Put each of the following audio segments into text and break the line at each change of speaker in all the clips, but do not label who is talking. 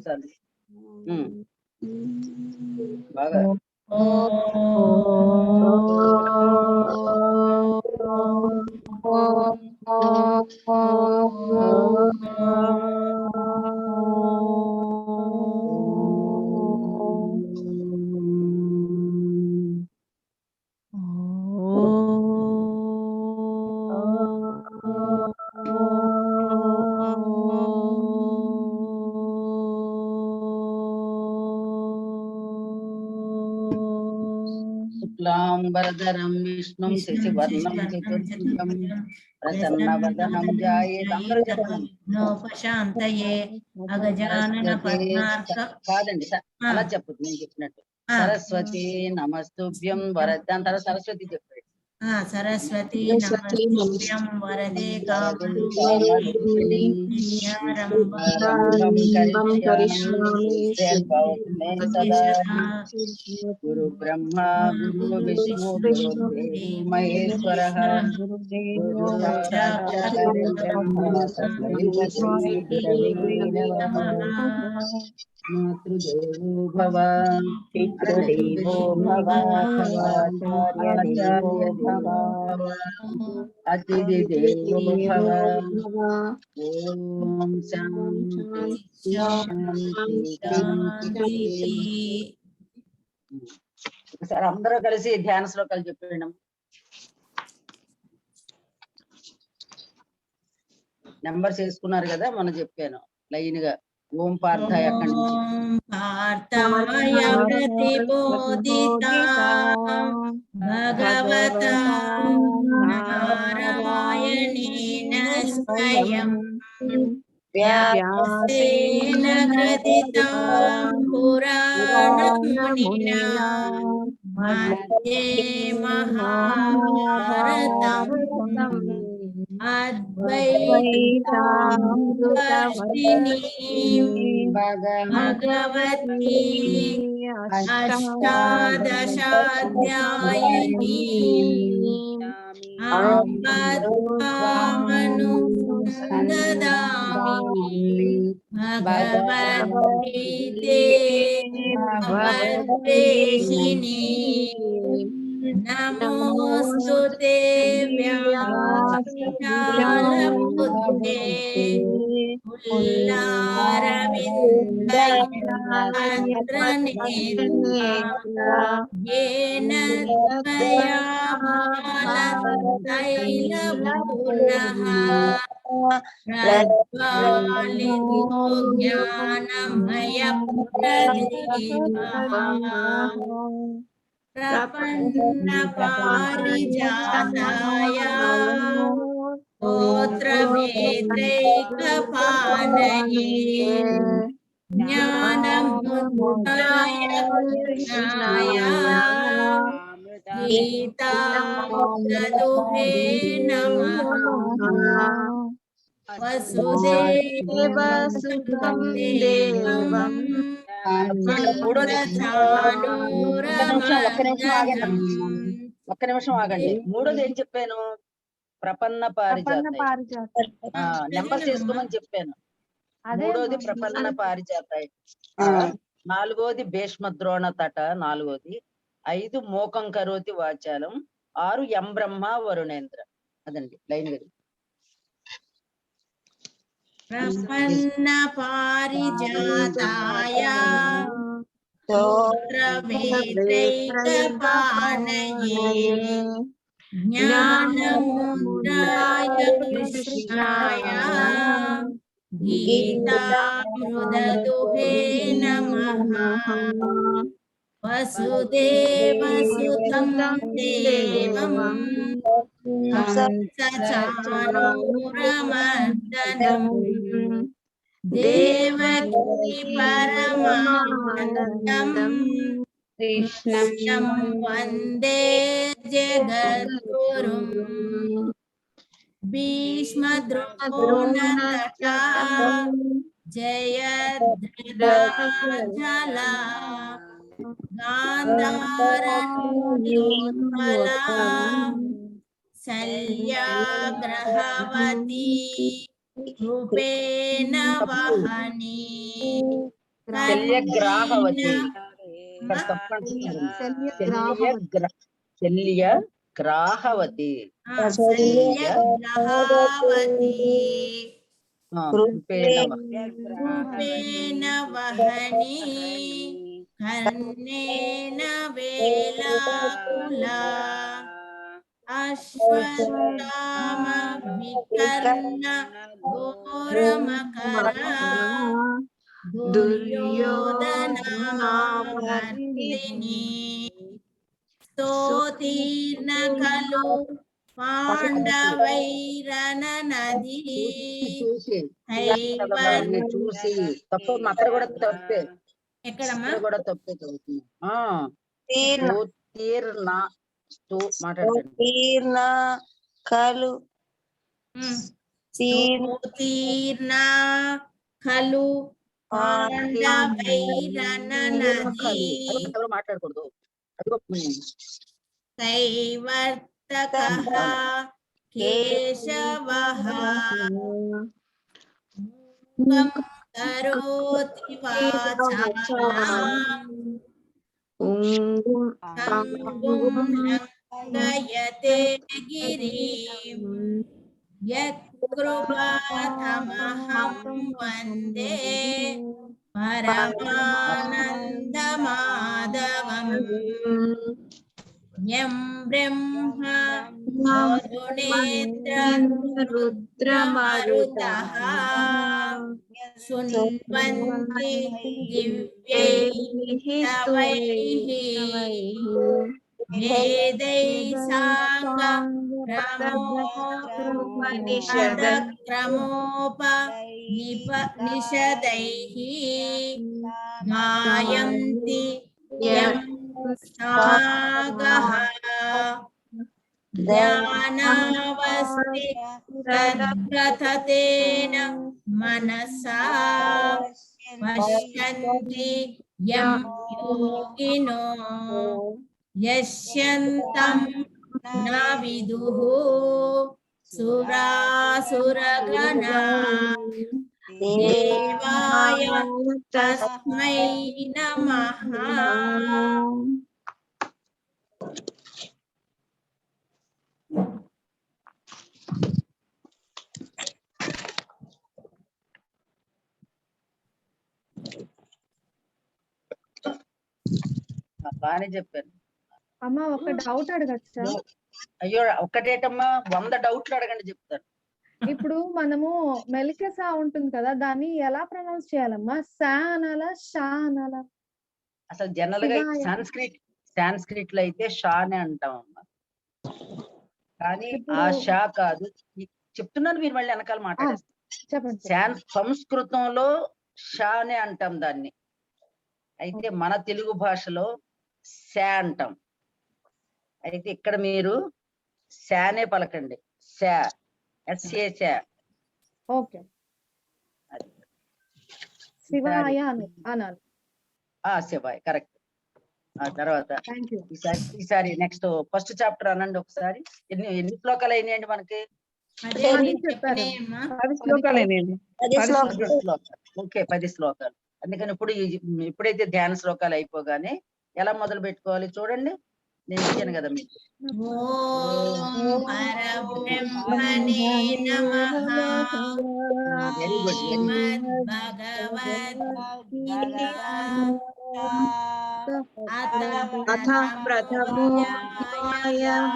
చాలు. బాగా శుక్లాంబరధరం విష్ణుం శశివర్ణం చతుర్భుజం ప్రసన్నవదనం ధ్యాయేత్. అందరూ చెప్పండి. కాదండి, అలా చెప్పదు, నేను చెప్పినట్టు. సరస్వతి నమస్తుభ్యం వరద. దాని తర్వాత సరస్వతి చెప్పాడు.
సరస్వతి నమస్తుభ్యం వరదే కామరూపిణి
గురు బ్రహ్మ గురు విష్ణు గురు మహేశ్వర మాతృదేవో భవ పితృదేవో భవ ఆచార్య దేవో భవ అతిథి దేవో భవ. ఓం శాంతి శాంతి. ఒకసారి అందరూ కలిసి ధ్యాన శ్లోకాలు చెప్పండి. నెంబర్స్ వేసుకున్నారు కదా, మొన్న చెప్పాను లైన్ గా. ఓం పార్థాయ అక్కడి నుంచి.
పార్థాయ ప్రతిబోధితా భగవతా నారాయణేన స్వయం వ్యాసేన గ్రథితాం పురాణమునినా మధ్యే మహాభారతం అద్వైతామృతవర్షిణీం భగవతీ అష్టాదశాధ్యాయినీం ఆపద్వామనుసందదామి భగవద్గీతే భగవద్వేషిణీం నమోస్తుతే వ్యాసకాలబుద్ధే పుల్లారవిందయాత్రనేత్ర యేన త్వయా ప్రజ్వాలితో జ్ఞానమయ ప్రదీపః ప్రపన్న పారిజాతాయ స్తోత్రవేత్రైకపాణయే జ్ఞానముద్రాయ కృష్ణాయ గీతామృతదుహే నమః. వసుదేవసుతం దేవం
ఒక్క నిమిషం ఆగండి. మూడోది ఏం చెప్పాను? ప్రపన్న పారిజాత. నెంబర్స్ వేసుకోమని చెప్పాను. మూడోది ప్రపన్న పారిజాత, నాలుగోది భీష్మ ద్రోణ తట, నాలుగోది 5 మోకం కరోతి వాచాలం, 6 యం బ్రహ్మ వరుణేంద్ర. అదండి లైన్ గది.
ప్రపన్న పారిజాతాయ స్తోత్రవేత్రైకపాణయే జ్ఞానముద్రాయ కృష్ణాయ గీతామృతదుహే నమః. వసుదేవసుతం దేవం కంసచానూరమర్దనం దేవకీ పరమానందం కృష్ణం వందే జగద్గురుం. భీష్మద్రోణతటా జయద్రథాజలా గాంధారూర్ధ్వలా శల్యాగ్రహవతి కృపేణ వహని
శల్యగ్రాహవతి ఇక్కడ తప్పంటున్నారు. శల్యగ్రాహవతి
శల్యగ్రాహవతి
రూపేణ
వహని కర్ణేన వేలాకులా అశ్వత్థామ వికర్ణ ఘోరమకరా దుర్యోధనావర్తిని స్తోతీర్ణ ఖలు పాండవైరన నది
చూసి తప్పు అక్కడ కూడా తప్పే,
ఎక్కడమ్మా
కూడా తప్పే చదువుతుంది. మాట్లాడుతున్నా
కలు
తీర్ణ ఖలు పాండవైరన నది
మాట్లాడకూడదు.
కైవర్తకః కేశవః మూకం కరోతి వాచాలం అంగుం లంఘయతే గిరిం యత్కృపాతమహం వందే పరమానందమాధవం యం బ్రహ్మ వరుణేంద్రరుద్రమరుతః శృణ్వంతి దివ్యైః స్తవైః వేదైః సాంగక్రమోపనిషదైః గాయంతి యం సాగః జ్ఞానావస్థితేన మనసా పశ్యంతి యం యోగినో యస్యంతం న విదుః సురాసురగణా దేవాయ తస్మై నమః.
బాగానే చెప్పారు
అమ్మ. ఒక డౌట్ అడగచ్చా?
అయ్యో ఒక్కటేటమ్మా, 100 డౌట్లు అడగండి చెప్తారు.
ఇప్పుడు మనము మెలికసా ఉంటుంది కదా, దాన్ని ఎలా ప్రొనౌన్స్ చేయాలమ్మా? సా అనాలా, షా అనాలా?
అసలు జనరల్ గా సాంస్క్రిట్ లో అయితే షా అనే అంటామమ్మా, కానీ ఆ షా కాదు. చెప్తున్నాను, మీరు మళ్ళీ వెనకాల మాట్లాడేస్తారు.
చెప్పండి.
సంస్కృతంలో షా అనే అంటాం దాన్ని, అయితే మన తెలుగు భాషలో శా అంటాం. అయితే ఇక్కడ మీరు శానే పలకండి, శా, ఎస్ఏ శా.
ఓకే. శివాయ అనాలి.
శివాయ కరెక్ట్. ఆ తర్వాత
థ్యాంక్ యూ.
ఈసారి నెక్స్ట్ ఫస్ట్ చాప్టర్ అనండి ఒకసారి. ఎన్ని శ్లోకాలు అయినాయండి మనకి?
చెప్పారమ్మా
10 శ్లోకాలు.
ఓకే, 10 శ్లోకాలు. అందుకని ఇప్పుడైతే ధ్యాన శ్లోకాలు అయిపోగానే ఎలా మొదలు పెట్టుకోవాలి చూడండి, నేను ఇచ్చాను కదా మీకు.
ఓం పరబ్రహ్మణే నమః.
Very good, very good.
అథ ప్రథమోऽధ్యాయః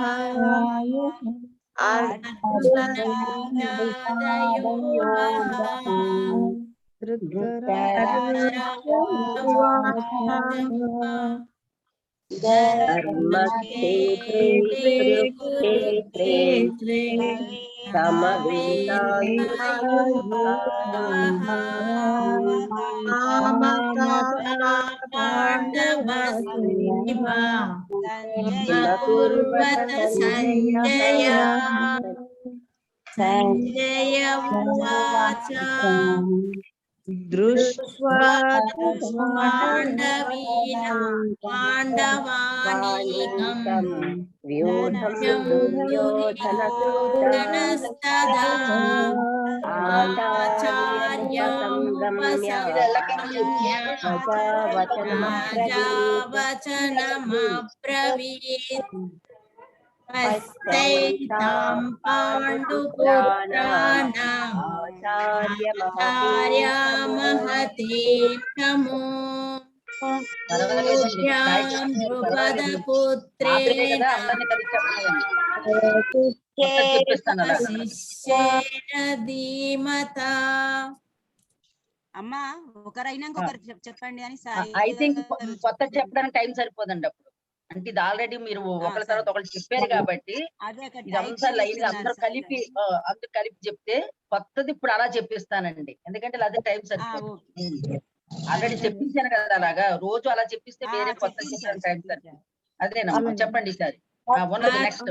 సంజయ ఉవాచ దృష్ట్వా పాండవానీకం దుర్యోధనస్తదా ఆచార్యం వచనమబ్రవీత్ పశ్చైతాం పాండుపుత్రాణం ఆచార్య మహతే నమో పూజ్యాం ద్రుపదపుత్రేణ శిష్యేణ ధీమత.
అమ్మా ఒకరైనాక ఒకరు చెప్పండి అని
ఐ థింక్ కొత్త చెప్పడానికి టైం సరిపోదండి అప్పుడు. అంటే ఇది ఆల్రెడీ మీరు ఒకరి తర్వాత ఒకరు చెప్పారు కాబట్టి ఇదంతా లైన్ అందరూ కలిపి చెప్తే కొత్తది ఇప్పుడు అలా చెప్పిస్తానండి. ఎందుకంటే అదే టైం సరిపోతుంది. ఆల్రెడీ చెప్పించాను కదా, అలాగా రోజు అలా చెప్పిస్తే వేరే కొత్త చెప్పడానికి టైం సరిపోతుంది. అదేనమ్మా, చెప్పండి ఈసారి. నెక్స్ట్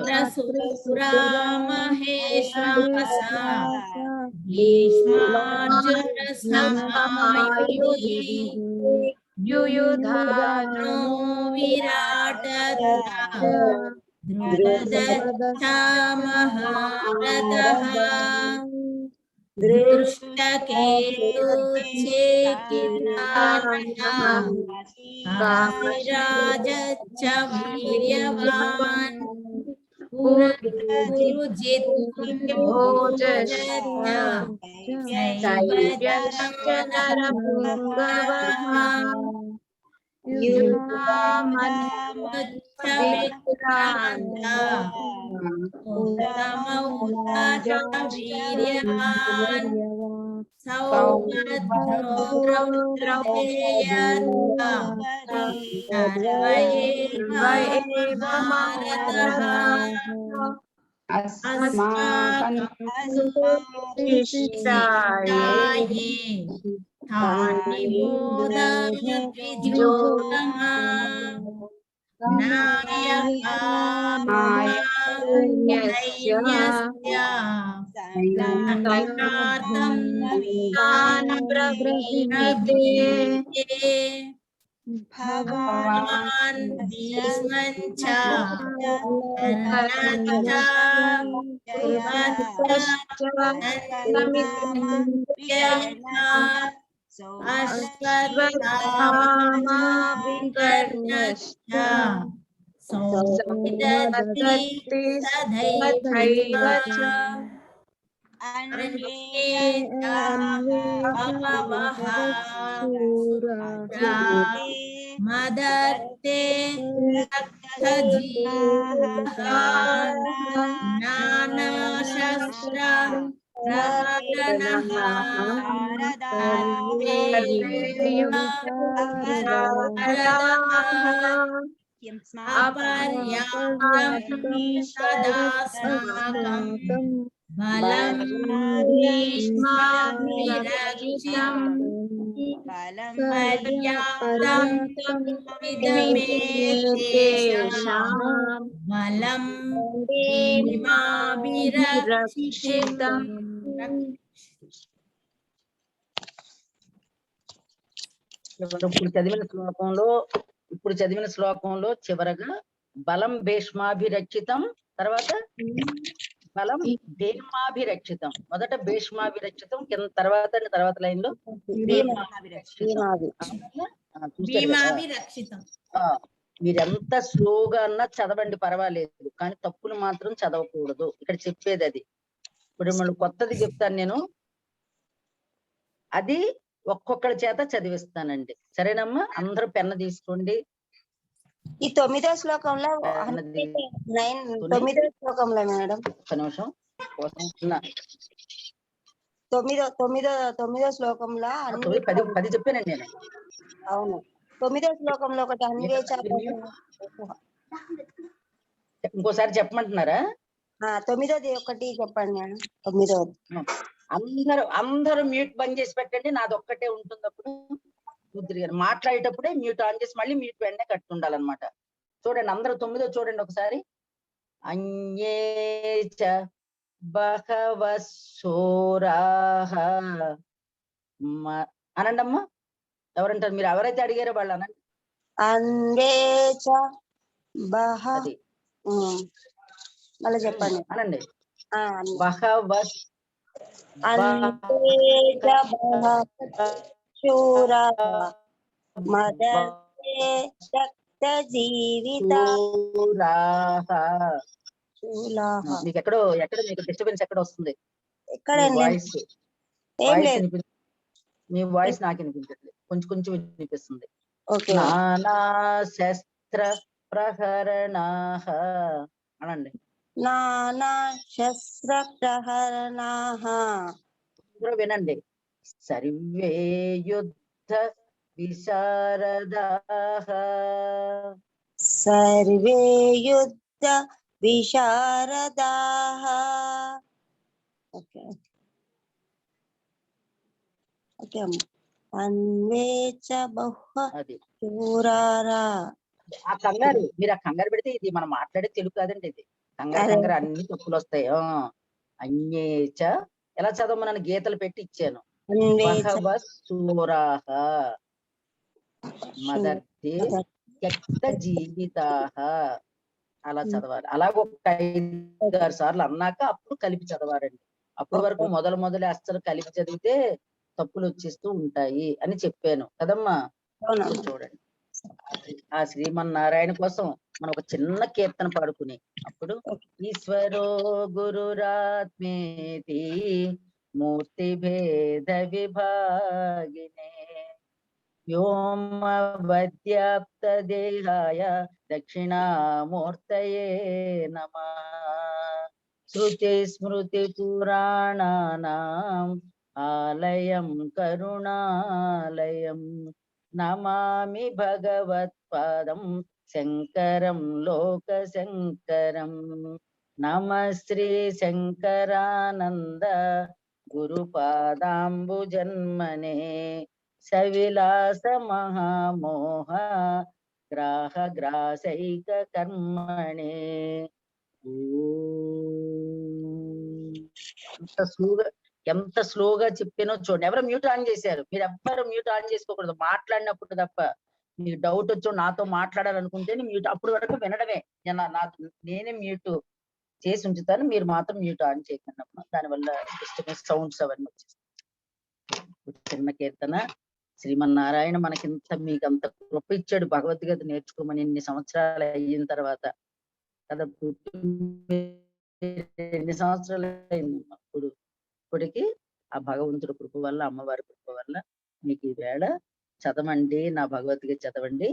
విరాట దృష్టకేతుచేకితారజ వీర్యవాన్ భగవాన్ భీష్మంచ మదర్తే నానాశస్త్ర బలం భీష్మాభిరక్షితం పర్యాప్తం బలం భీమాభిరక్షితం.
ఇప్పుడు చదివిన శ్లోకంలో చివరగా బలం భీష్మాభిరక్షితం, తర్వాత బలం భీమాభిరక్షితం. మొదట భీష్మాభిరక్షితం, కింద తర్వాత లైన్ లో
భీమాభిరక్షితం.
మీరెంత స్లోగా అన్నా చదవండి, పర్వాలేదు, కానీ తప్పులు మాత్రం చదవకూడదు. ఇక్కడ చెప్పేది అది. ఇప్పుడు మిమ్మల్ని కొత్తది చెప్తాను నేను, అది ఒక్కొక్కరి చేత చదివిస్తానండి. సరేనమ్మా, అందరూ పెన్ను తీసుకోండి.
ఈ 9వ శ్లోకంలో 9వ శ్లోకంలో మేడం
ఒక్క నిమిషం కోసం
9వ శ్లోకంలో
10 చెప్పానండి నేను.
అవును, 9వ శ్లోకంలో ఒకటి అన్వేష.
ఇంకోసారి చెప్పమంటున్నారా?
9వది ఒకటి చెప్పండి మేడం. 9వది
అందరూ మ్యూట్ బంద్ చేసి పెట్టండి, నాది ఒక్కటే ఉంటుంది. అప్పుడు మాట్లాడేటప్పుడే మ్యూట్ ఆన్ చేసి మళ్ళీ మ్యూట్ వెంటనే కట్టుండాలన్నమాట. చూడండి అందరూ 9వ చూడండి ఒకసారి. అన్యేచ బహవశూరాః అనండి అమ్మా. ఎవరంటారు? మీరు ఎవరైతే అడిగారో వాళ్ళు అనండి.
అన్వేచ మళ్ళీ చెప్పండి
అనండి. బహవశూరాః
శూరా మదర్తే రక్త జీవిత శూలాహ.
మీకు ఎక్కడ మీకు డిస్టర్బెన్స్ ఎక్కడ వస్తుంది?
ఎక్కడండి?
వాయిస్
ఏం లేదు.
మీ వాయిస్ నాకు వినిపించట్లేదు, కొంచెం కొంచెం వినిపిస్తుంది.
ఓకే.
నానా శస్త్ర ప్రహరణాః అనండి.
నానా శస్త్ర ప్రహరణాః.
అందరూ వినండి. సర్వే యుద్ధ విశారదాః.
సర్వే యుద్ధ విశారదాః. ఓకే ఓకే అమ్మ. అన్వేచ బహుళ
అది
శూరారా.
ఆ కంగారు, మీరు ఆ కంగారు పెడితే ఇది మనం మాట్లాడే తెలుగు కాదండి. ఇది కంగారు అన్ని తప్పులు వస్తాయి. అన్యేచ ఎలా చదవమని గీతలు పెట్టి ఇచ్చాను. బహవః మదర్తే త్యక్త జీవితాః అలా చదవాలి. అలాగ ఒక 5-6 సార్లు అన్నాక అప్పుడు కలిపి చదవాలండి. అప్పటి వరకు మొదలే అస్సలు కలిపి చదివితే తప్పులు వచ్చేస్తూ ఉంటాయి అని చెప్పాను కదమ్మా. చూడండి, ఆ శ్రీమన్నారాయణ కోసం మనం ఒక చిన్న కీర్తన పాడుకుని అప్పుడు ఈశ్వరో గురురాత్మేతి మూర్తి భేద విభాగినే వ్యోమవద్యాప్త దేహాయ దక్షిణామూర్తయే నమః. శృతి స్మృతి పురాణానాం ఆలయం కరుణాలయం నమామి భగవత్పాదం శంకరం లోక శంకరం. నమః శ్రీ శంకరానంద గురుపాదాంబుజన్మనే సవిలాస మహామోహ గ్రాసైక కర్మణే. ఎంత స్లోగా చెప్పానో చూడండి. ఎవరు మ్యూట్ ఆన్ చేశారు? మీరు ఎవ్వరు మ్యూట్ ఆన్ చేసుకోకూడదు మాట్లాడినప్పుడు తప్ప. మీకు డౌట్ వచ్చో నాతో మాట్లాడాలనుకుంటే మ్యూట్ అప్పుడు వరకు వినడమే. నేనే మ్యూట్ చేసి ఉంచుతాను, మీరు మాత్రం మ్యూట్ ఆన్ చేయకుండా. దానివల్ల డిస్టర్బెన్స్ సౌండ్స్ అవన్నీ వచ్చేస్తాయి. చిన్న కీర్తన. శ్రీమన్నారాయణ మీకు అంత కృప ఇచ్చాడు భగవద్గీత నేర్చుకోమని ఇన్ని సంవత్సరాలు అయిన తర్వాత కదా. ఎన్ని సంవత్సరాలు అయింది ఇప్పటికి ఆ భగవంతుడి కృప వల్ల, అమ్మవారి కృప వల్ల మీకు ఈ వేళ చదవండి, నా భగవద్గీత చదవండి.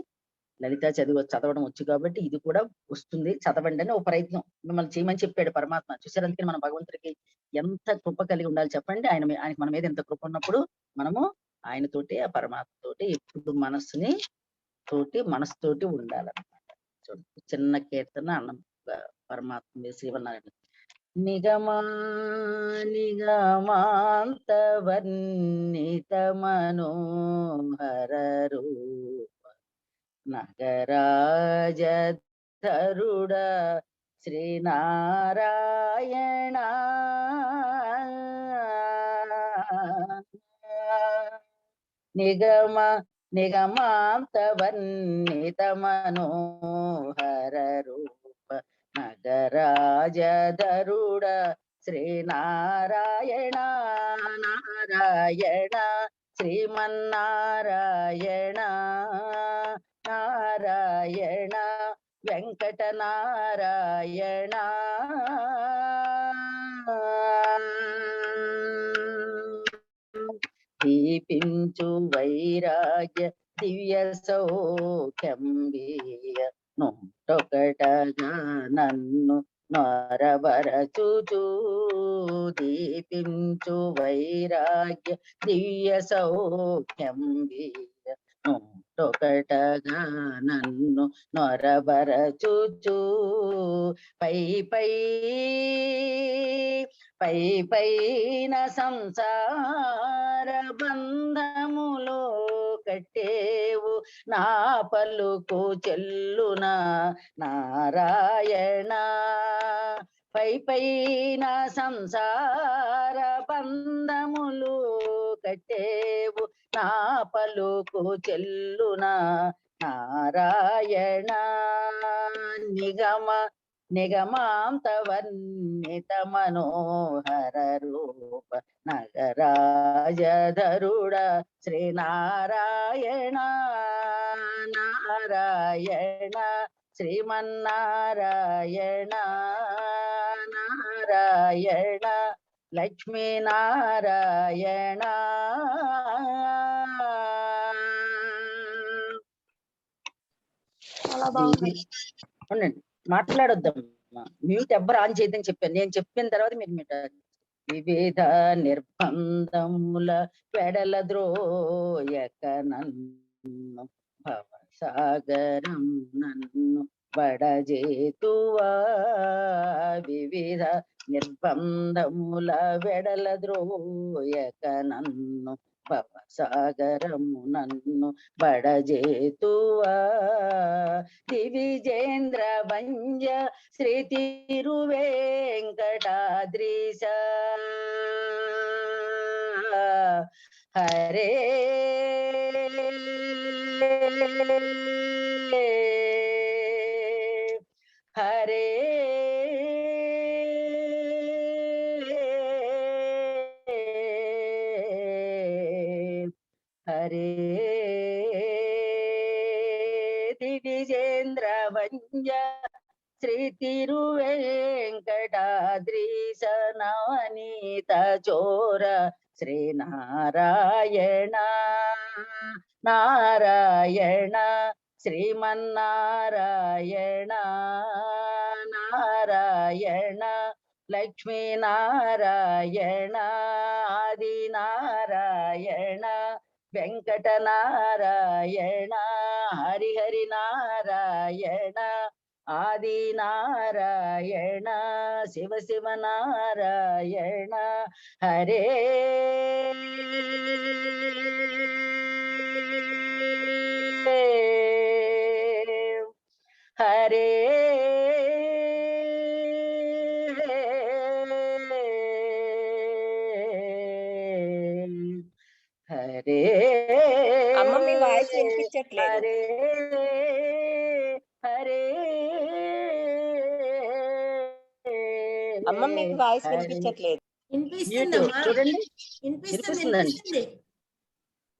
లలిత చదవడం వచ్చు కాబట్టి ఇది కూడా వస్తుంది, చదవండి అని ఒక ప్రయత్నం మిమ్మల్ని చేయమని చెప్పాడు పరమాత్మ. చూసారు, అందుకని మన భగవంతుడికి ఎంత కృప కలిగి ఉండాలి చెప్పండి. ఆయనకి మన మీద ఎంత కృప ఉన్నప్పుడు మనము ఆయనతోటి, ఆ పరమాత్మతోటి ఎప్పుడు మనసుతోటి ఉండాలన్నమాట. చూడండి, చిన్న కీర్తన అన్నం పరమాత్మ శ్రీవన్నారాయణ. నిగమాంత వర్ణిత మనోహర రూప నగరాజధరుడ శ్రీనారాయణ. నిగమాంత వర్ణిత మనోహర రూప నగరాజధరుడ శ్రీనారాయణ. నారాయణ శ్రీమన్నారాయణ. నారాయణ వెంకట నారాయణ. దీపించు వైరాగ్య దివ్య సౌఖ్యం వీయ నొట్టొకటగా నన్ను నొరబరచుచు. దీపించు వైరాగ్య దివ్య సౌఖ్యం వీయ నొట్టొకటగా నన్ను నొరబరచుచు. పైన సంసార బంధములో కట్టేవు నా పలుకు చెల్లున నారాయణ. పైన సంసార బంధములు కట్టేవు నా పలుకు చెల్లున నారాయణ. నిగమాంతవర్ణిత మనోహర రూప నగరాజధరుడ శ్రీనారాయణ నారాయణ శ్రీమన్నారాయణ నారాయణ లక్ష్మీనారాయణ.
చాలా బాగుంది.
ఉండండి, మాట్లాడొద్దమ్మా, మ్యూట్ ఎవ్వరు ఆన్ చేయొద్దని చెప్పాను. నేను చెప్పిన తర్వాత మీరు మ్యూట్ ఆన్ చేయండి. వివిధ నిర్బంధముల వెడల ద్రోయక నన్ను భవసాగరం నన్ను బడజేతువా. వివిధ నిర్బంధముల వెడల ద్రోయక నన్ను భవసాగరము నన్ను బడజేతువా. దివిజేంద్ర వంజ శ్రీ తిరువేంకటాద్రీశ హరే హరే హరే. దివిజేంద్ర వంజ శ్రీ తిరువేంకటాద్రీశ నవనీత చోర శ్రీనారాయణ నారాయణ శ్రీమన్నారాయణ నారాయణ లక్ష్మీనారాయణ ఆదినారాయణ వెంకటనారాయణ హరిహరి నారాయణ ఆదినారాయణ శివ శివ నారాయణ హరే హరే హరే.
అమ్మ మీ వాయిస్ వినిపించట్లేదు.
హరే హరే
అమ్మ మీ వాయిస్ వినిపించట్లేదు.
వినిపిస్తుందమ్మా,
చూడండి,
వినిపిస్తుంది
వినిపిస్తుందండి.
వినిపిస్తుంది.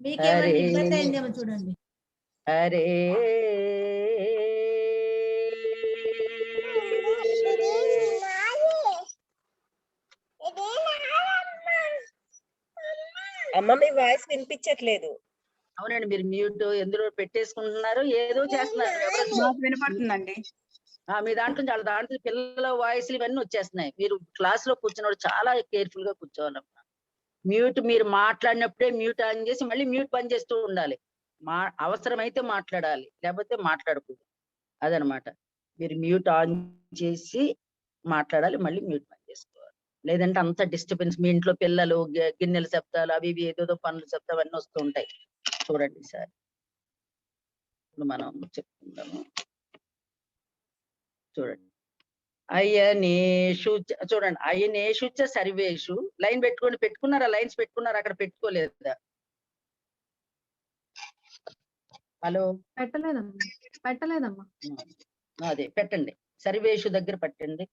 మీకేమైనా
హరే
ఇబ్బంది అయిందేమో చూడండి.
హరే
అమ్మ మీ వాయిస్ వినిపించట్లేదు.
అవునండి, మీరు మ్యూట్ ఎందులో పెట్టేసుకుంటున్నారు, ఏదో చేస్తున్నారు. ఎవరో
మాకు వినపడుతుందండి.
మీ దాంట్లో చాలా దాంట్లో పిల్లల వాయిస్లు ఇవన్నీ వచ్చేస్తున్నాయి. మీరు క్లాస్ లో కూర్చున్నప్పుడు చాలా కేర్ఫుల్ గా కూర్చోవాలమ్మా. మ్యూట్ మీరు మాట్లాడినప్పుడే మ్యూట్ ఆన్ చేసి మళ్ళీ మ్యూట్ బంద్ చేస్తూ ఉండాలి. అవసరమైతే మాట్లాడాలి, లేకపోతే మాట్లాడకూడదు. అదనమాట. మీరు మ్యూట్ ఆన్ చేసి మాట్లాడాలి, మళ్ళీ మ్యూట్ బంద్ చేసుకోవాలి. లేదంటే అంత డిస్టర్బెన్స్, మీ ఇంట్లో పిల్లలు గిన్నెల శబ్దాలు అవి ఇవి ఏదేదో పనుల శబ్దాలు అవన్నీ వస్తూ ఉంటాయి. చూడండి సార్, ఇప్పుడు మనం చెప్పుకుందాము. చూడండి, అయనేషు చూడండి, అయనేషు చ సర్వేషు. లైన్ పెట్టుకున్నారా? లైన్స్ పెట్టుకున్నారా? అక్కడ పెట్టుకోలేదా? హలో,
పెట్టలేదమ్మా.
అదే పెట్టండి, సర్వేషు దగ్గర పెట్టండి.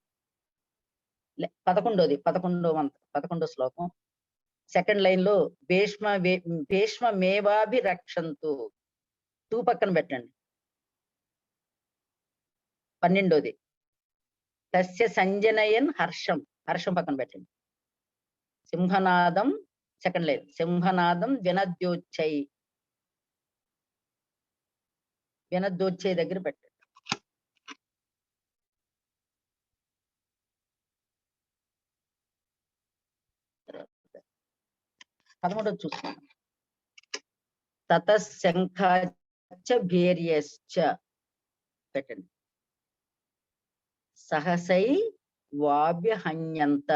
11వ శ్లోకం సెకండ్ లైన్ లో భీష్మ మేవాభిరక్షంతు తూ పక్కన పెట్టండి. 12వది తస్య సంజనయన్ హర్షం, హర్షం పక్కన పెట్టండి. సింహనాదం సెకండ్ లైన్, సింహనాదం వినద్యోచ్చై, వినద్యోచ్చై దగ్గర పెట్టండి. పదమూడవది చూస్తున్నాం. తతశంఖాచ్చ భీర్యశ్చ పెట్టండి. సహసై వాభ్యహన్యంత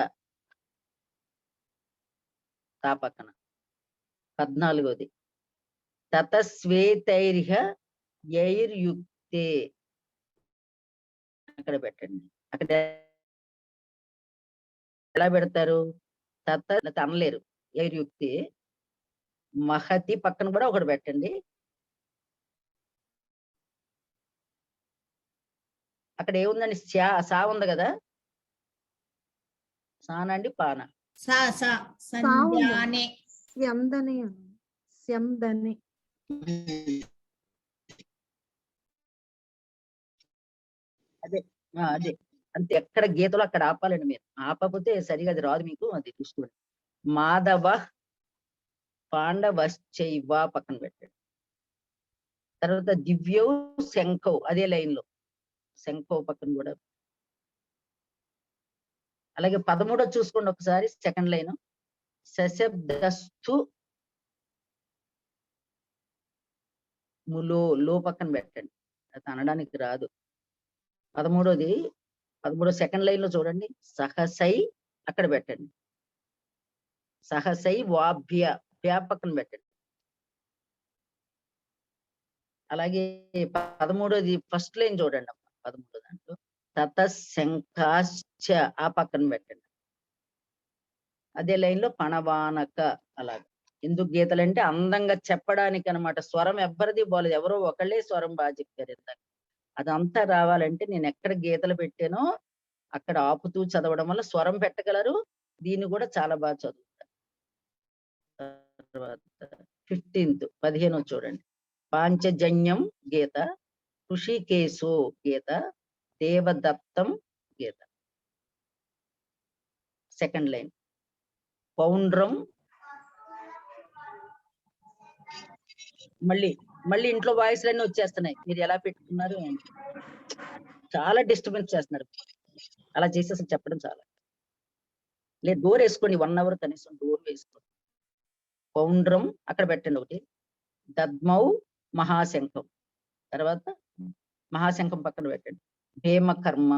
తా పక్కన. 14వది తతశ్వేతైర్హ యైర్యుక్తే అక్కడ పెట్టండి. అక్కడ ఎలా పెడతారు? అనలేరు, యైర్యుక్తే. మహతి పక్కన కూడా ఒకటి పెట్టండి. అక్కడ ఏముందండి సా ఉంది కదా, సానండి పాన
సా సా సంధ్యానే
స్యందని స్యందని
అదే అదే అంతే, ఎక్కడ గీతలో అక్కడ ఆపాలండి మీరు. ఆపకపోతే సరిగా అది రాదు మీకు, అది చూసుకోండి. మాధవ పాండవశ్చైవ పక్కన పెట్టండి. తర్వాత దివ్యౌ శంఖౌ అదే లైన్ లో శంఖౌ పక్కన కూడా. అలాగే 13 చూసుకోండి ఒకసారి, సెకండ్ లైన్. సశబ్దస్తు ములో లో పక్కన పెట్టండి, అది అనడానికి రాదు. 13 సెకండ్ లైన్ లో చూడండి, సహసై అక్కడ పెట్టండి. సహసై వాభ్య ప్యా పక్కన పెట్టండి. అలాగే 13 ఫస్ట్ లైన్ చూడండి అమ్మా, 13 దాంట్లో తతశంకాశ్చ ఆ పక్కన పెట్టండి. అదే లైన్ లో పణవానక. అలాగా ఎందుకు గీతలంటే అందంగా చెప్పడానికి అనమాట. స్వరం ఎవ్వరిది బాలేదు, ఎవరో ఒకళ్ళే స్వరం బాగా చెప్పారు ఇందాక. అదంతా రావాలంటే నేను ఎక్కడ గీతలు పెట్టానో అక్కడ ఆపుతూ చదవడం వల్ల స్వరం పెట్టగలరు. దీన్ని కూడా చాలా బాగా చదువుతారు. తర్వాత 15 చూడండి, పాంచజన్యం గీత, ఋషికేశో గీత, దేవదత్తం గీత. సెకండ్ లైన్ పౌండ్రం. మళ్ళీ ఇంట్లో వాయిస్లన్నీ వచ్చేస్తున్నాయి, మీరు ఎలా పెట్టుకున్నారు ఏంటి, చాలా డిస్టర్బెన్స్ చేస్తున్నారు. అలా చేసేసి చెప్పడం చాలా లేదు. డోర్ వేసుకోండి, 1 hour కనీసం డోర్ వేసుకోండి. పౌండ్రం అక్కడ పెట్టండి ఒకటి. దద్మౌ మహాశంఖం, తర్వాత మహాశంఖం పక్కన పెట్టండి. భీమకర్మ,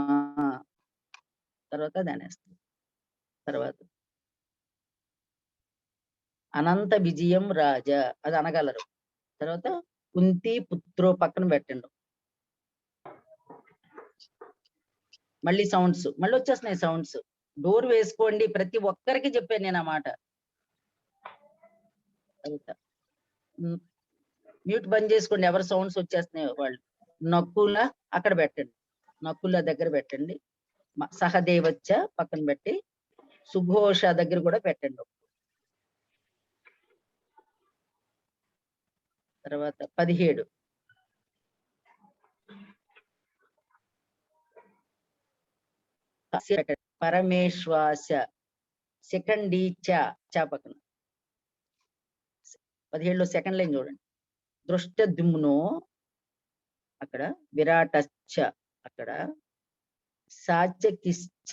తర్వాత దానేస్తుంది. తర్వాత అనంత విజయం రాజా అది అనగలరు. తర్వాత కుంతి పుత్రో పక్కన పెట్టండి. మళ్ళీ సౌండ్స్ మళ్ళీ వచ్చేస్తున్నాయి సౌండ్స్. డోర్ వేసుకోండి, ప్రతి ఒక్కరికి చెప్పాను నేను ఆ మాట. మ్యూట్ బంద్ చేసుకోండి, ఎవరు సౌండ్స్ వచ్చేస్తున్నాయి వాళ్ళు. నకుల అక్కడ పెట్టండి, నకుల దగ్గర పెట్టండి. సహదేవచ్చ పక్కన పెట్టి సుఘోష దగ్గర కూడా పెట్టండి. తర్వాత 17 పరమేశ్వాస సెకండ్ చ పక్కన. 17 సెకండ్ లైన్ చూడండి. దృష్టద్యుమ్నో అక్కడ, విరాటశ్చ అక్కడ, సాత్యకిశ్చ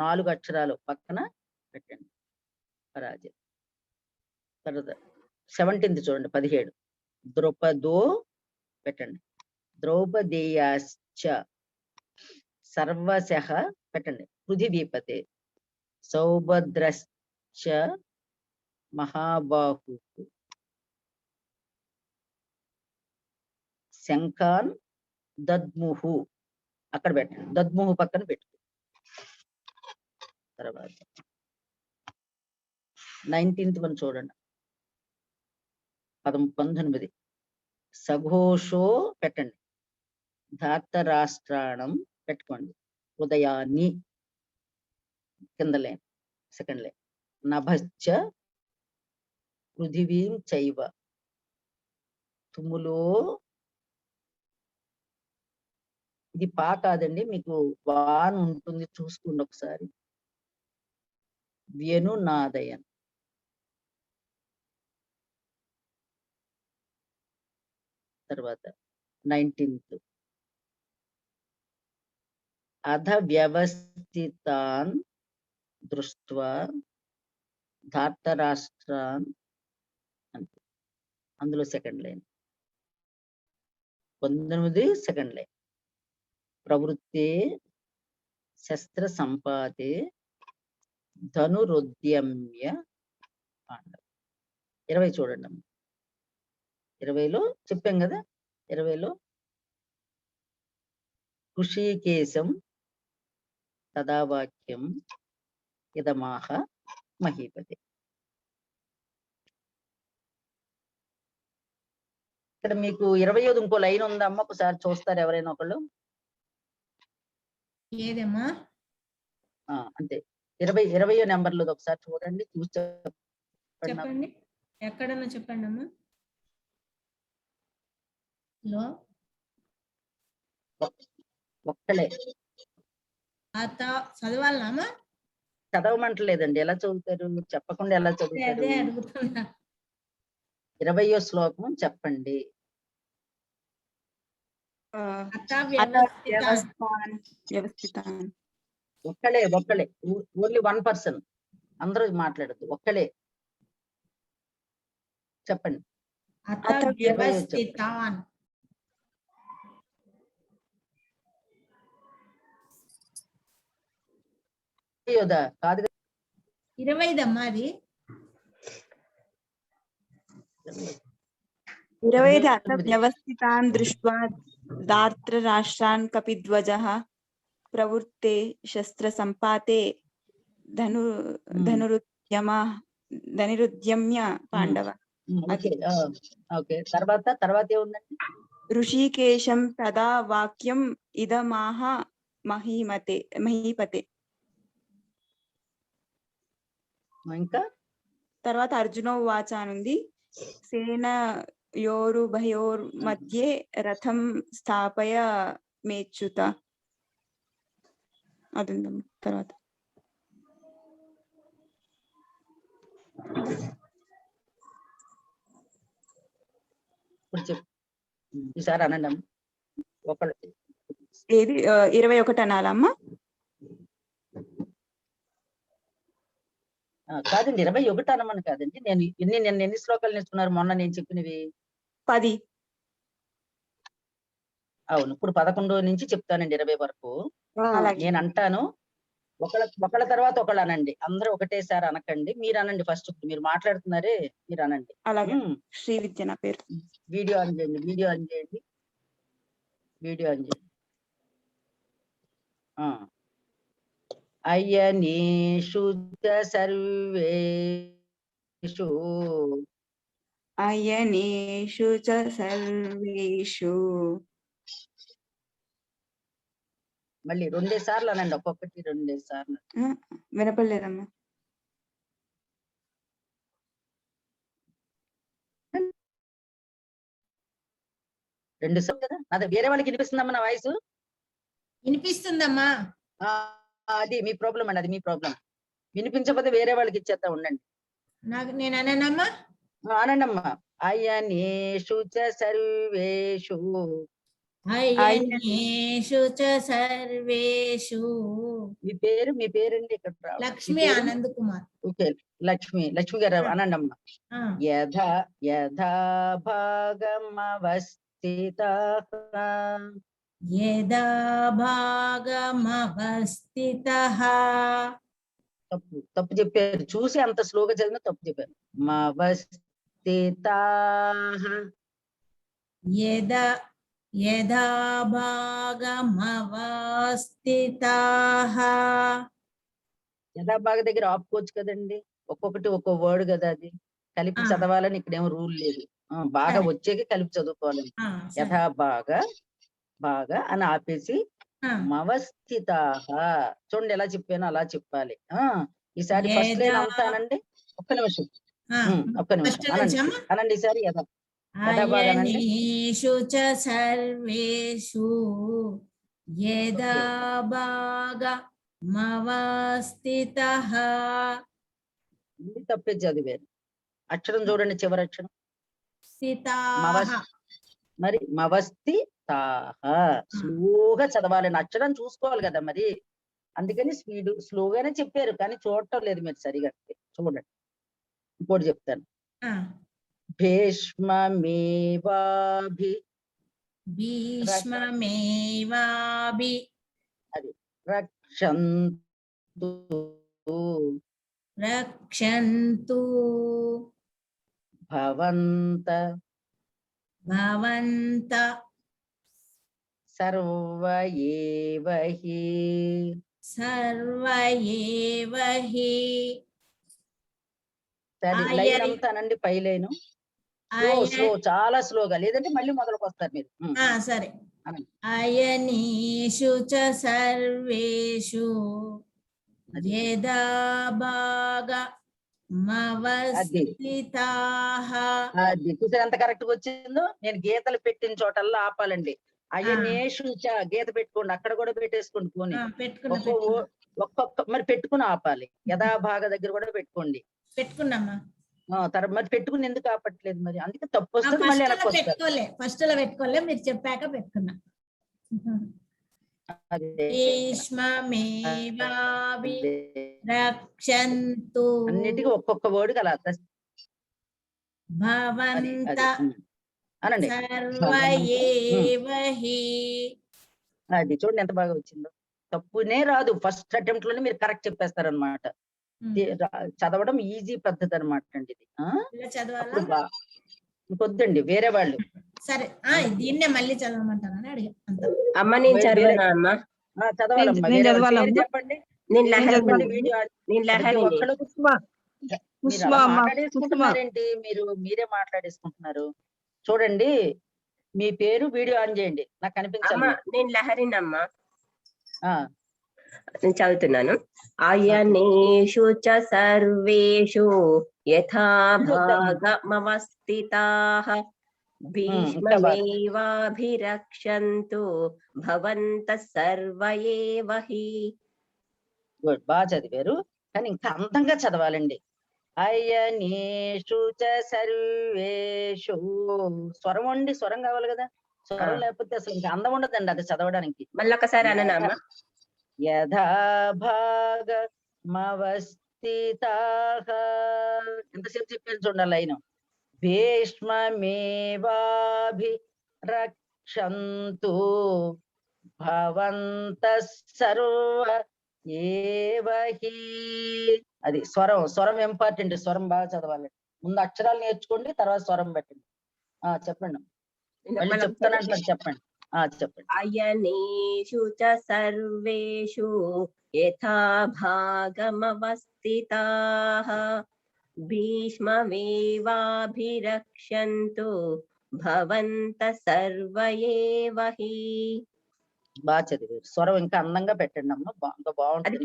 4 అక్షరాలు పక్కన పెట్టండి. పరాజయ. తర్వాత 17 చూడండి, 17 ద్రౌపదో పెట్టండి. ద్రౌపదేయాశ్చ సర్వశః పెట్టండి. పృథివీపతే సౌభద్రశ్చ మహాబాహు శంఖాన్ దద్ముహు అక్కడ పెట్టండి, దద్ముహు పక్కన పెట్టు. తర్వాత 19 చూడండి, 19 సఘోషో పెట్టండి. ధార్తరాష్ట్రాణం పెట్టుకోండి. ఉదయాన్ని కింద లైన్ సెకండ్ లైన్. నభశ్చ పృథివీం చైవ తుములో. ఇది పా కాదండి, మీకు వాన్ ఉంటుంది, చూసుకోండి ఒకసారి. వ్యనునాదయన్. తర్వాత 19 అధ వ్యవస్థితాన్ దృష్ట్వా ధార్తరాష్ట్రాన్ అంటే అందులో సెకండ్ లైన్. 19 second line. ప్రవృత్తే శస్త్ర సంపాతే ధనురుద్యమ్య పాండవ. 20 చూడండి అమ్మ. 20లో చెప్పాం కదా, 20లో ఋషికేశం తదావాక్యం ఇదమాహ మహీపతి. ఇక్కడ మీకు 25 ఇంకో లైన్ ఉందమ్మా, ఒకసారి చూస్తారు ఎవరైనా ఒకళ్ళు.
ఏదమ్మా?
అంతే 20 నెంబర్లు ఒకసారి చూడండి, చూసి
చెప్పండి, ఎక్కడన్నా చెప్పండి అమ్మా. హలో,
ఒక్కలే
అత చదవాలమ్మా?
చదవమంటలేదండి, ఎలా చదువుతారు? చెప్పకుండా ఎలా చదువుతారు?
అదే అడుగుతున్నా.
20వ శ్లోకం చెప్పండి.
అత వ్యవస్థిత.
ఒక్కలే ఓన్లీ 1 పర్సన్, అందరూ మాట్లాడద్దు, ఒక్కలే చెప్పండి.
అత వ్యవస్థితాన్.
కాదు
25 అది.
25 అత వ్యవస్థితాన్ దృష్ట్వా దార్త్రరాష్ట్రాన్ కపిధ్వజః ప్రవృత్తే శస్త్ర సంపాతే ధనురుద్యమ్య పాండవ.
ఓకే, తర్వాత ఏముందండి?
ఋషికేశం తదా వాక్యం ఇదమాహ మహీపతే.
ఇంకా
తర్వాత అర్జునో వాచ అనుంది. సేనయోరుభయోర్మధ్యే రథం స్థాపయ మేచ్యుత. అది ఉందమ్మ. తర్వాత
ఇప్పుడు చెప్పు, ఈసారి అనండి అమ్మ.
ఏది 21 అనాలమ్మా?
కాదండి 21 అనమని కాదండి. నేను ఎన్ని శ్లోకాలు నేర్చుకున్నారు మొన్న నేను చెప్పినవి?
10.
అవును, ఇప్పుడు 11 నుంచి చెప్తానండి 20 వరకు. నేను అంటాను, ఒకళ్ళ తర్వాత ఒకళ్ళు అనండి, అందరూ ఒకటేసారి అనకండి. మీరు అనండి ఫస్ట్, మీరు మాట్లాడుతున్నారే మీరు అనండి.
అలాగే. శ్రీ విద్య నా పేరు.
వీడియో ఆన్ చేయండి. అయనీషు
సర్వేషు.
మళ్ళీ 2 సార్లు అనండి, ఒక్కొక్కటి 2 సార్లు.
వినపడలేదమ్మా.
రెండు సార్లు కదా? అదే వేరే వాళ్ళకి వినిపిస్తుందమ్మా నా వాయిస్?
వినిపిస్తుందమ్మా.
అది మీ ప్రాబ్లం అండి, అది మీ ప్రాబ్లం. వినిపించకపోతే వేరే వాళ్ళకి ఇచ్చేస్తా ఉండండి.
నేను అన్నానమ్మా.
అనండి అమ్మా. అయనేషు సర్వేషు.
అయనేషు సర్వేషు.
మీ పేరండి ఇక్కడ?
లక్ష్మి ఆనంద్ కుమార్.
ఓకే, లక్ష్మి గారు అనండి అమ్మా. యథా భాగమవస్థితః. తప్పు చెప్పారు, చూసి అంత స్లోగా చదివిన తప్పు చెప్పారు. మవస్థితాః.
యథా భాగమవస్థితాః.
యథా భాగ దగ్గర ఆపుకోవచ్చు కదండి, ఒక్కొక్కటి ఒక్కో వర్డ్ కదా, అది కలిపి చదవాలని ఇక్కడేమో రూల్ లేదు. బాగా వచ్చేకి కలిపి చదువుకోవాలని. యథా బాగా అని ఆపేసి మవస్థితాః. చూడండి ఎలా చెప్పానో అలా చెప్పాలి. ఈసారి ఫస్ట్ లైన్ అంతానండి. ఒక్క నిమిషం అనండి ఈసారి.
అయనేషు సర్వేషు యథా భాగమవస్థితః.
తప్పే చదివారు. అక్షరం చూడండి, చివరి అక్షరం. మరి మవస్థితాః స్లోగా చదవాలని అక్షరం చూసుకోవాలి కదా మరి, అందుకని స్లోగానే చెప్పారు, కానీ చూడటం లేదు మీరు సరిగా. చూడండి, ఇంకోటి చెప్తాను. భీష్మమేవాభి. అది రక్షంతు భవంత సర్వ ఏవ హి. సరే, లైన్ అంతా అనండి, పై లైను. స్లో చాలా స్లోగా, లేదంటే మళ్ళీ మొదలుకు వస్తారు మీరు.
సరే.
అనండి.
అయనీషు చ సర్వేషు యదా భాగమవస్థితాః.
అది చూసారు ఎంత కరెక్ట్ గా వచ్చిందో. నేను గీతలు పెట్టిన చోటల్లా ఆపాలండి. అయనేషు చ గీత పెట్టుకోండి, అక్కడ కూడా పెట్టేసుకోండి పోనీ. ఒక్కొక్క మరి పెట్టుకుని ఆపాలి. యథాభాగ దగ్గర కూడా పెట్టుకోండి.
పెట్టుకున్నామా?
తర్వాత మరి పెట్టుకుని ఎందుకు ఆపట్లేదు మరి? అందుకే తప్పు వస్తుంది, మళ్ళీ వెనక్కి వస్తారు.
ఫస్ట్ లో పెట్టుకోలే, మీరు చెప్పాక పెట్టుకున్నా. రక్షంతు
అన్నిటికీ ఒక్కొక్క వర్డ్ కల
భవంత
అనండి.
సర్వయేవ హి.
అది చూడండి ఎంత బాగా వచ్చిందో. తప్పునే రాదు, ఫస్ట్ అటెంప్ట్ లోనే మీరు కరెక్ట్ చెప్పేస్తారనమాట. చదవడం ఈజీ పద్ధతి అనమాట అండి ఇది. ఇంకొద్దండి వేరే వాళ్ళు.
సరే, దీన్నే మళ్ళీ చదవమంటానని అడిగా.
అమ్మ నేను చదవనా అమ్మ?
చదవాలమ్మా. చెప్పండి. మాట్లాడేసుకుంటున్నారేంటి మీరు? మీరే మాట్లాడేసుకుంటున్నారు. చూడండి, మీ పేరు వీడియో ఆన్ చేయండి, నాకు కనిపించాలి.
నేను లహరినమ్మా. నేను చదువుతున్నాను. అయనేషు చ సర్వేషు యథా భాగమవస్థితాః భీష్మమేవాభిరక్షन्तు భవంతః సర్వ ఏవ హి.
గుడ్, బాగా చదివారు. కానీ ఇంకా అందంగా చదవాలండి. అయనేషు చ సర్వేషు. స్వరం అండి, స్వరం కావాలి కదా. స్వరం లేకపోతే అసలు ఇంకా అందం ఉండదండి అది చదవడానికి.
మళ్ళీ ఒకసారి అననామా?
యథా భాగమవస్థితాః. ఎంతసేపు చెప్పాను చూడండి లైన్. భీష్మమేవాభిరక్షन्तు భవంతః సర్వ ఏవ హి. అది స్వరం. స్వరం ఇంపార్టెంట్, స్వరం బాగా చదవాలి. ముందు అక్షరాలు నేర్చుకోండి, తర్వాత స్వరం పెట్టండి. చెప్పండి, మళ్ళీ చెప్తానంటున్నారు, చెప్పండి. చెప్పండి.
అయనేషు చ సర్వేషు యథా భాగమవస్థితాః భీష్మమేవాభిరక్షन्तు భవంతః సర్వ ఏవ హి.
బాగా చదివారు. స్వరం ఇంకా అందంగా పెట్టండి అమ్మా, ఇంకా బాగుంటుంది.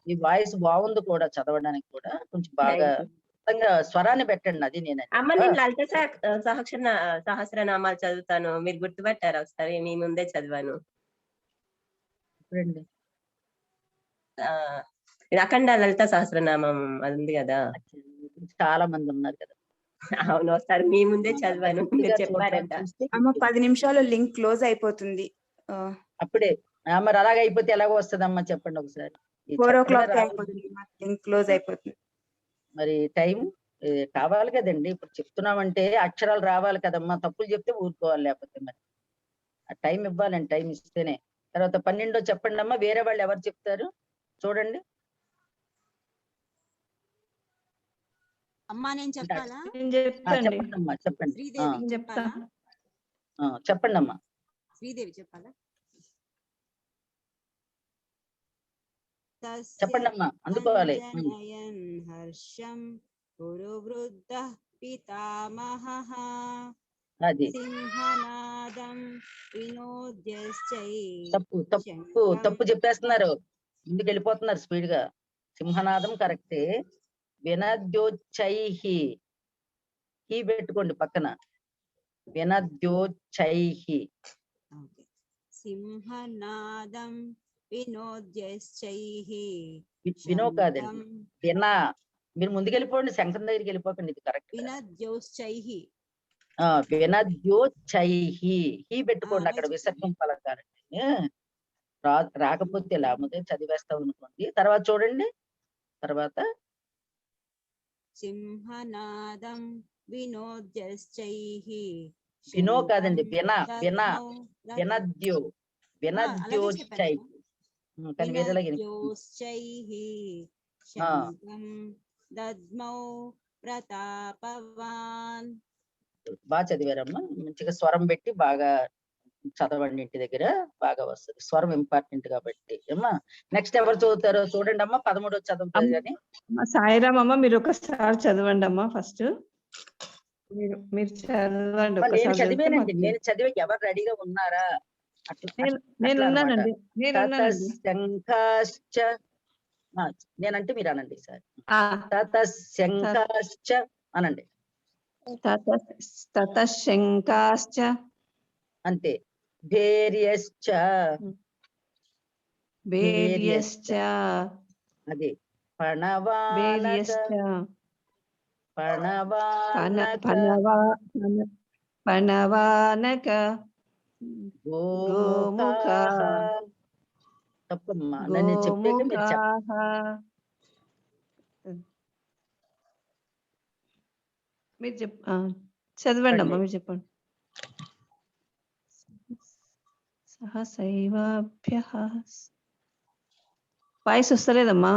ఈ వాయిస్ బాగుంది కూడా, చదవడానికి కూడా కొంచెం బాగా స్వరాన్ని పెట్టండి. అది
అమ్మ నేను లలిత సహస్రనామాలు చదువుతాను, మీరు గుర్తుపెట్టారా ఒకసారి? మీ ముందే చదివాను. అఖండ లలిత సహస్రనామం అది ఉంది కదా,
చాలా మంది ఉన్నారు కదా.
అవును, ఒకసారి మీ ముందే చదివాను, మీరు చెప్పారంట.
అమ్మ 10 నిమిషాలు లింక్ క్లోజ్ అయిపోతుంది.
అప్పుడే మరి అలాగే అయిపోతే ఎలాగో వస్తుందమ్మా చెప్పండి ఒకసారి.
4 o'clock అయిపోతుంది, లింక్ క్లోజ్ అయిపోతుంది.
మరి టైం కావాలి కదండి. ఇప్పుడు చెప్తున్నామంటే అక్షరాలు రావాలి కదమ్మా. తప్పులు చెప్తే ఊరుకోవాలి, లేకపోతే మరి ఆ టైం ఇవ్వాలండి. టైం ఇస్తేనే. తర్వాత 12 చెప్పండి అమ్మా. వేరే వాళ్ళు ఎవరు చెప్తారు చూడండి.
అమ్మా నేను చెప్పాలా?
చెప్పండి అమ్మా, చెప్పండి. చెప్పండి అమ్మా.
శ్రీదేవి చెప్పాలా?
చెప్పండి అమ్మా, అందుకోవాలి.
హర్షం గురు వృద్ధ పితామహః
అది
సింహనాదం వినోద్యశ్చై.
తప్పు చెప్పేస్తున్నారు, ముందుకు వెళ్ళిపోతున్నారు స్పీడ్ గా. సింహనాదం కరెక్టే. వినద్యోచ్చైహి, హి పెట్టుకోండి పక్కన. వినద్యోచ్చైహి.
సింహనాదం వినోద్యశ్చైహి.
వినో కాదండి, వినా. మీరు ముందుకెళ్ళిపోండి, శంకరం దగ్గరికి వెళ్ళిపోకండి. ఇది కరెక్ట్.
వినద్యోశ్చైహి.
వినద్యోచ్చైహి, హి పెట్టుకోండి అక్కడ. విసర్గం పలకాలండి. రాకపోతే లేకపోతే చదివేస్తాం అనుకోండి. తర్వాత చూడండి. తర్వాత
సింహనాదం వినోద్యశ్చైహి.
వినో కాదండి, వినద్యో. వినద్యోచ్చై. కానీ వేరేలాగా
దద్మౌ ప్రతాపవాన్.
బాగా చదివారమ్మా. మంచిగా స్వరం పెట్టి బాగా చదవండి, ఇంటి దగ్గర బాగా వస్తుంది. స్వరం ఇంపార్టెంట్ కాబట్టి అమ్మా. నెక్స్ట్ ఎవరు చదువుతారో చూడండి అమ్మా. 13 చదువుతారు కానీ.
సాయిరామ్ అమ్మ, మీరు ఒకసారి చదవండి అమ్మా ఫస్ట్. మీరు చదవండి
మరి నేను
ఒక్కసారి చదివితే
చదివానండి,
మాకు
నేను చదివాక ఎవరు రెడీగా ఉన్నారా అట్లా
నేను
అట్లా అన్నమాట.
ఉన్నానండి
తతశంకాశ్చ నేనంటే మీరు అనండి సార్.
ఆ,
తతశంకాశ్చ అనండి
తతశంకాశ్చ
అంతే. భేర్యశ్చ
భేర్యశ్చ
అది పణవానక
భేర్యశ్చ
పణవానక
పణవానక
గోముఖాః. తప్పమ్మా, నన్ను చెప్పాక మీరు
గోముఖాః. మీరు చదవండి అమ్మా, మీరు చెప్పండి. సహసైవాభ్యః. వాయిస్ వస్తలేదమ్మా,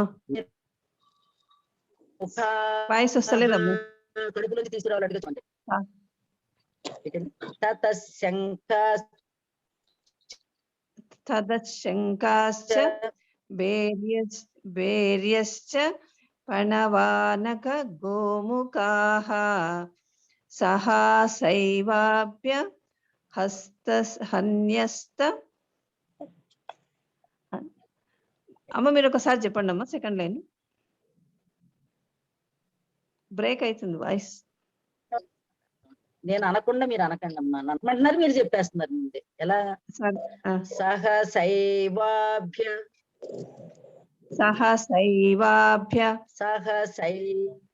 వాయిస్ వస్తలేదమ్మా.
కడుపులోకి తీసుకురావాలి అడిగండి.
ఆ. తదశంకాశ్చ భేర్యశ్చ పణవానక గోముఖాః సహాసైవాభ్య హన్యస్త. అమ్మ మీరు ఒకసారి చెప్పండి అమ్మా, సెకండ్ లైన్ బ్రేక్ అవుతుంది వాయిస్.
నేను అనకుండా మీరు అనకండి అమ్మా, అనమంటున్నారు మీరు చెప్పేస్తున్నారు ముందే. ఎలా? సహసైవాభ్య
సహసైవాభ్య
సహసైవాభ్య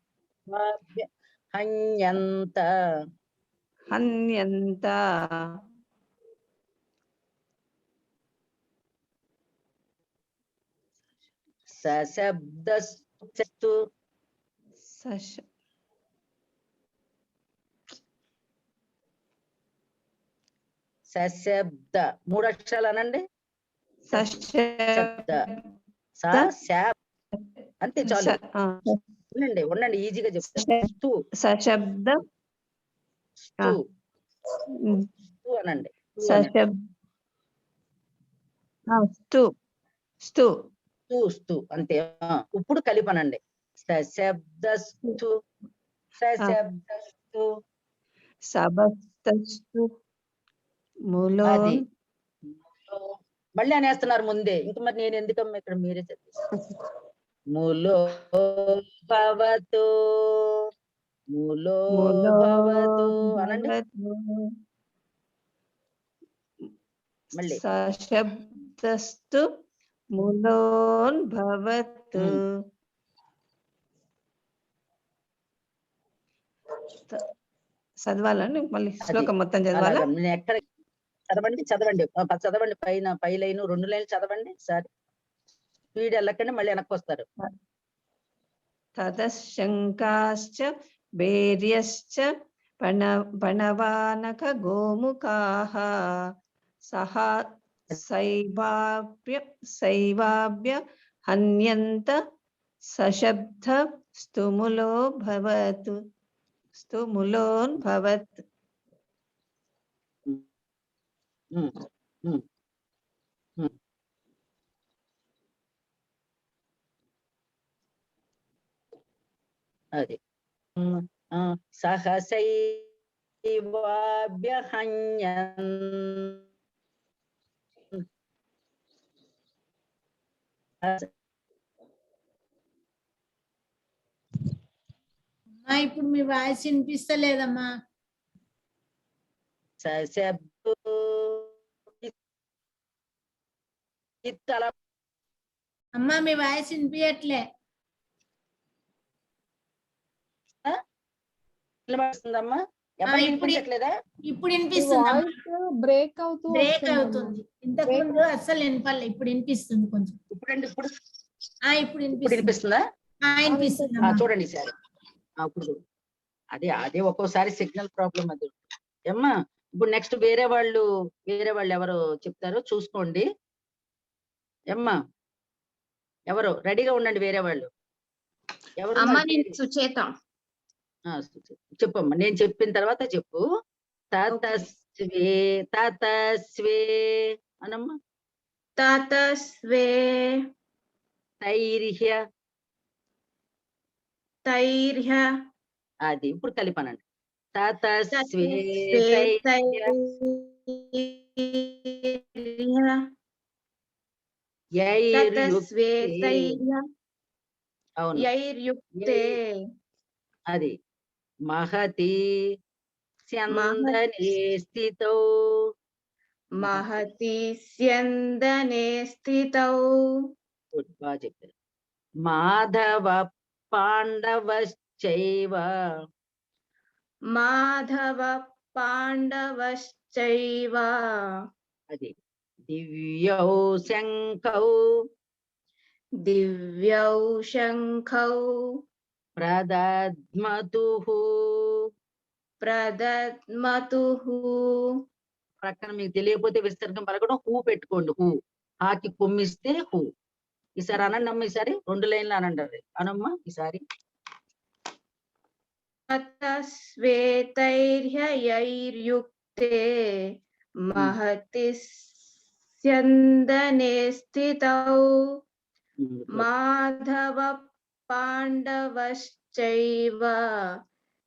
హన్యంత
హన్యంత
సశబ్దస్తు సశబ్ద 3 అక్షరాలు అనండి. శబ్ద అంతే చాలు. ఉండండి ఉండండి, ఈజీగా చెప్తాను.
సశబ్ద
అనండి. స్తు అంతే. ఇప్పుడు కలిపనండి. సశబ్దస్తు సశబ్దస్తు
సబస్తస్తు ములో.
అది మళ్ళీ అనేస్తున్నారు ముందే, ఇంక మరి నేను ఎందుకమ్మా ఇక్కడ, మీరే చెప్పేసి. ములో భవతు ములో భవతు అనండి మళ్ళీ.
సశబ్దస్తు ములోన్ భవతు. చదవాలండి మళ్ళీ శ్లోకం మొత్తం చదవాలా?
ఎక్కడ చదవండి చదవండి చదవండి, పై లైన్ 2 లైన్లు చదవండి సార్. స్పీడ్ వెళ్ళకండి, మళ్ళీ వెనక్కి వస్తారు.
తదశంకాశ్చ భేర్యశ్చ పణవానక గోముఖాః సైవాభ్య హన్యంత సశబ్ద స్తుములో భవతు స్తుములోన్ భవత్.
అది సహసైవాభ్య హన్యం
ఇప్పుడు మీ వాయిస్ వినిపిస్తలేదమ్మా. అమ్మా మీ వాయిస్ వినిపించట్లే. ఇప్పుడు వినిపిస్తుంది.
బ్రేక్
అవుతుంది. ఇంతకు ముందు అస్సలు వినపడలే, ఇప్పుడు వినిపిస్తుంది కొంచెం. ఇప్పుడు
వినిపిస్తుందా?
వినిపిస్తుంది.
చూడండి సార్, అప్పుడు అదే ఒక్కోసారి సిగ్నల్ ప్రాబ్లం. అది ఏమ్మా, ఇప్పుడు నెక్స్ట్ వేరే వాళ్ళు ఎవరు చెప్తారో చూసుకోండి. ఏమ్మా ఎవరు రెడీగా ఉండండి, వేరే వాళ్ళు ఎవరు?
సుచేత.
చెప్పమ్మా, నేను చెప్పిన తర్వాత చెప్పు. తతస్వే అనమ్మా.
తతస్వే
తైర్హ్య అది ఇప్పుడు కలిపనండి. తతస్వేతైర్య అవును
యైర్యుక్తే
అది మహతి స్యందనే స్థితౌ
మహతి స్యందనే స్థితౌ.
బాగా చెప్పారు. మాధవ పాండవశ్చైవ
మాధవ పాండవశ్చైవ
అది దివ్యౌ శంఖౌ
దివ్యౌ శంఖౌ
ప్రదద్మతుః
ప్రదద్మతుః.
ప్రక్కన మీకు తెలియకపోతే విస్తర్గం పలకడం హూ పెట్టుకోండి. హూ ఆకి కొమ్మిస్తే హూ. ఈసారి అనండి అమ్మ, ఈసారి 2 లైన్లు అనండి. అది అనమ్మా ఈసారి.
తతస్వేతైర్యైర్యుక్తే మహతి స్యందనే స్థితౌ మాధవ పాండవశ్చైవ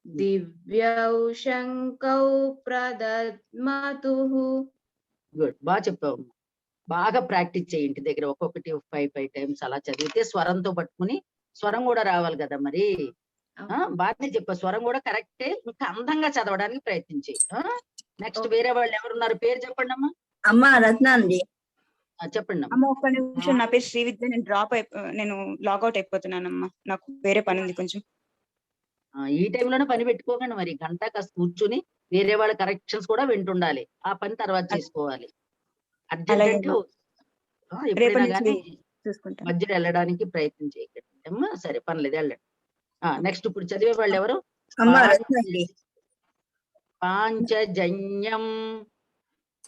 దివ్యౌ శంఖౌ ప్రదద్మతుః.
గుడ్, బాగా చెప్పావు. బాగా ప్రాక్టీస్ చేయి ఇంటి దగ్గర. ఒక్కొక్కటి 5 టైమ్స్ అలా చదివితే స్వరంతో పట్టుకుని, స్వరం కూడా రావాలి కదా మరి. బాగానే చెప్పా, స్వరం కూడా కరెక్టే. ఇంకా అందంగా చదవడానికి ప్రయత్నించి. నెక్స్ట్ వేరే వాళ్ళు ఎవరున్నారు? పేరు చెప్పండి అమ్మా.
అమ్మ రత్న అండి.
చెప్పండి
అమ్మ. ఒక్క నిమిషం, నా పేరు శ్రీవిద్య. నేను లాగౌట్ అయిపోతున్నానమ్మా, నాకు వేరే పని ఉంది కొంచెం.
ఈ టైంలోనే పని పెట్టుకోకండి మరి. గంట కాస్త కూర్చుని వేరే వాళ్ళ కరెక్షన్స్ కూడా వింటుండాలి. ఆ పని తర్వాత చేసుకోవాలి. అర్జెంట్ అంటే ఎప్పుడైనా కానీ మధ్యలో వెళ్ళడానికి ప్రయత్నం చేయకండి అమ్మా. సరే, పర్లేదు, వెళ్ళండి. నెక్స్ట్ ఇప్పుడు చదివే వాళ్ళు ఎవరు? పాంచజన్యం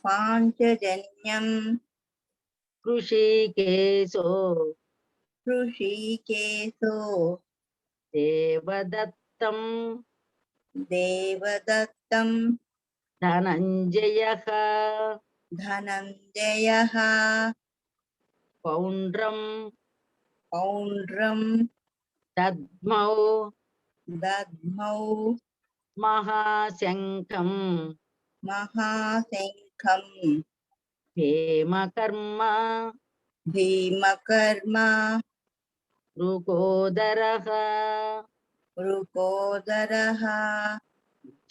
పాంచజన్యం
కృషికేశో
ఋషికేశో
దేవదత్తం
దేవదత్తం
ధనంజయః
ధనంజయః
పౌండ్రం
పౌండ్రం
దద్మౌ
దద్మౌ
మహాశంఖం
మహాశంఖం
భీమకర్మ
భీమకర్మ
రుకోదరః.
రుకోదరః.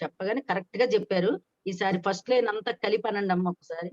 చెప్పగానే కరెక్ట్ గా చెప్పారు. ఈసారి ఫస్ట్ లైన్ అంతా కలిపి అనండి అమ్మ ఒకసారి.